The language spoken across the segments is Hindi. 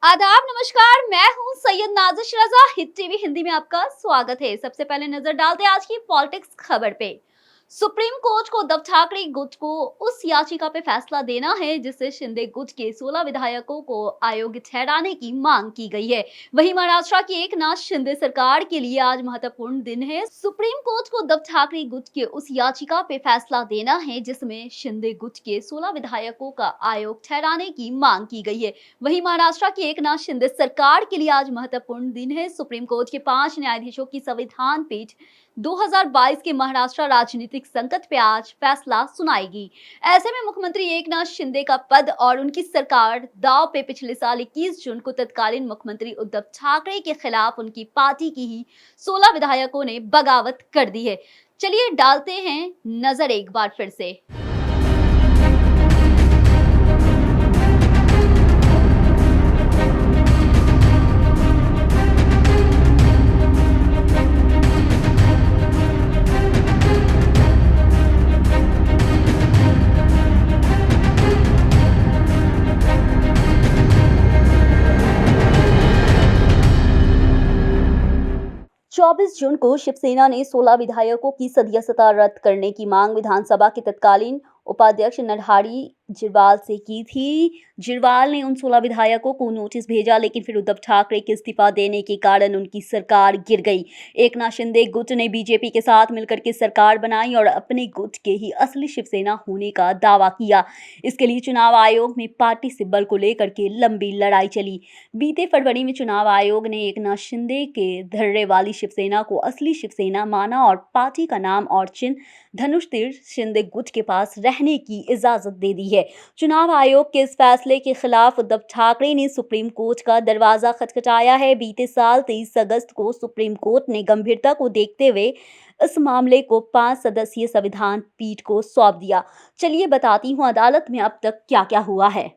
आदाब, नमस्कार। मैं हूं सैयद नाजिश रजा। हिट टीवी हिंदी में आपका स्वागत है। सबसे पहले नजर डालते हैं आज की पॉलिटिक्स खबर पे। सुप्रीम कोर्ट को उद्धव ठाकरे गुट को उस याचिका पे फैसला देना है जिससे शिंदे गुट के 16 विधायकों को अयोग्य ठहराने की मांग की गई है। वहीं महाराष्ट्र की एकनाथ शिंदे सरकार के लिए आज महत्वपूर्ण दिन है। सुप्रीम कोर्ट को उद्धव ठाकरे गुट के उस याचिका पे फैसला देना है जिसमें शिंदे गुट के 16 विधायकों का आयोग ठहराने की मांग की गई है। वहीं महाराष्ट्र की एकनाथ शिंदे सरकार के लिए आज महत्वपूर्ण दिन है। सुप्रीम कोर्ट के 5 न्यायाधीशों की संविधान पीठ 2022 के महाराष्ट्र राजनीतिक संकट पे आज फैसला सुनाएगी। ऐसे में मुख्यमंत्री एकनाथ शिंदे का पद और उनकी सरकार दांव पे पिछले साल 21 जून को तत्कालीन मुख्यमंत्री उद्धव ठाकरे के खिलाफ उनकी पार्टी की ही 16 विधायकों ने बगावत कर दी है। चलिए डालते हैं नजर एक बार फिर से। 24 जून को शिवसेना ने 16 विधायकों की सदस्यता रद्द करने की मांग विधानसभा के तत्कालीन उपाध्यक्ष नरहरी झिरवाल से की थी। झिरवाल ने उन 16 विधायकों को नोटिस भेजा, लेकिन फिर उद्धव ठाकरे के इस्तीफा देने के कारण उनकी सरकार गिर गई। एकनाथ शिंदे गुट ने बीजेपी के साथ मिलकर के सरकार बनाई और अपने गुट के ही असली शिवसेना होने का दावा किया। इसके लिए चुनाव आयोग में पार्टी सिंबल को लेकर के लंबी लड़ाई चली। बीते फरवरी में चुनाव आयोग ने एकनाथ शिंदे के धर्रे वाली शिवसेना को असली शिवसेना माना और पार्टी का नाम और चिन्ह धनुष तीर शिंदे गुट के पास रहने की इजाजत दे दी है। चुनाव आयोग के इस फैसले के खिलाफ उद्धव ठाकरे ने सुप्रीम कोर्ट का दरवाजा खटखटाया है। बीते साल 23 अगस्त को सुप्रीम कोर्ट ने गंभीरता को देखते हुए इस मामले को 5 सदस्यीय संविधान पीठ को सौंप दिया। चलिए बताती हूँ अदालत में अब तक क्या क्या हुआ है।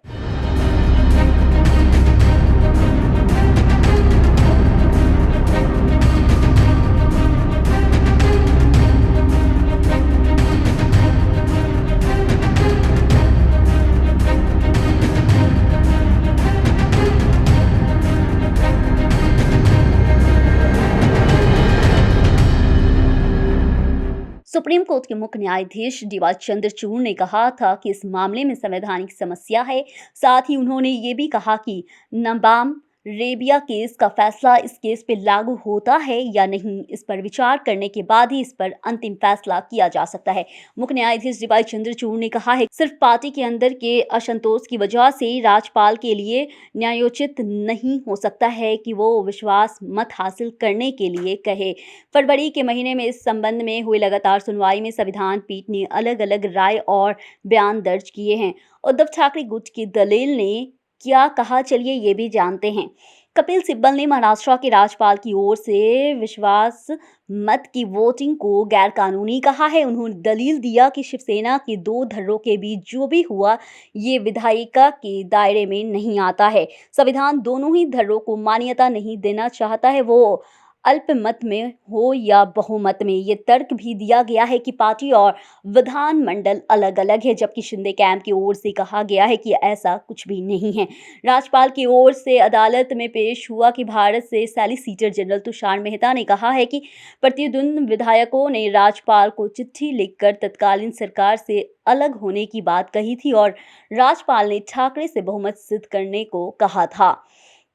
सुप्रीम कोर्ट के मुख्य न्यायाधीश डीवाई चंद्रचूड़ ने कहा था कि इस मामले में संवैधानिक समस्या है। साथ ही उन्होंने ये भी कहा कि नबाम रेबिया केस का फैसला इस केस पे लागू होता है या नहीं, इस पर विचार करने के बाद ही इस पर अंतिम फैसला किया जा सकता है। मुख्य न्यायाधीश डीवाई चंद्रचूड़ ने कहा है सिर्फ पार्टी के अंदर के असंतोष की वजह से राज्यपाल के लिए न्यायोचित नहीं हो सकता है कि वो विश्वास मत हासिल करने के लिए कहे। फरवरी के महीने में इस संबंध में हुई लगातार सुनवाई में संविधान पीठ ने अलग अलग राय और बयान दर्ज किए हैं। उद्धव ठाकरे गुट की दलील ने क्या कहा, चलिए ये भी जानते हैं। कपिल सिब्बल ने महाराष्ट्र के राज्यपाल की ओर से विश्वास मत की वोटिंग को गैर कानूनी कहा है। उन्होंने दलील दिया कि शिवसेना के 2 धड़ों के बीच जो भी हुआ ये विधायिका के दायरे में नहीं आता है। संविधान दोनों ही धड़ों को मान्यता नहीं देना चाहता है, वो अल्पमत में हो या बहुमत में। ये तर्क भी दिया गया है कि पार्टी और विधानमंडल अलग अलग है, जबकि शिंदे कैंप की ओर से कहा गया है कि ऐसा कुछ भी नहीं है। राज्यपाल की ओर से अदालत में पेश हुआ कि भारत से सॉलिसिटर जनरल तुषार मेहता ने कहा है कि प्रतिद्वंद विधायकों ने राज्यपाल को चिट्ठी लिखकर तत्कालीन सरकार से अलग होने की बात कही थी और राज्यपाल ने ठाकरे से बहुमत सिद्ध करने को कहा था।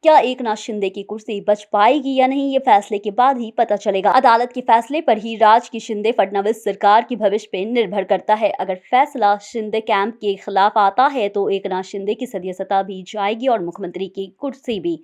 क्या एकनाथ शिंदे की कुर्सी बच पाएगी या नहीं, ये फैसले के बाद ही पता चलेगा। अदालत के फैसले पर ही राज्य की शिंदे फडणवीस सरकार की भविष्य पे निर्भर करता है। अगर फैसला शिंदे कैंप के खिलाफ आता है तो एकनाथ शिंदे की सदस्यता भी जाएगी और मुख्यमंत्री की कुर्सी भी।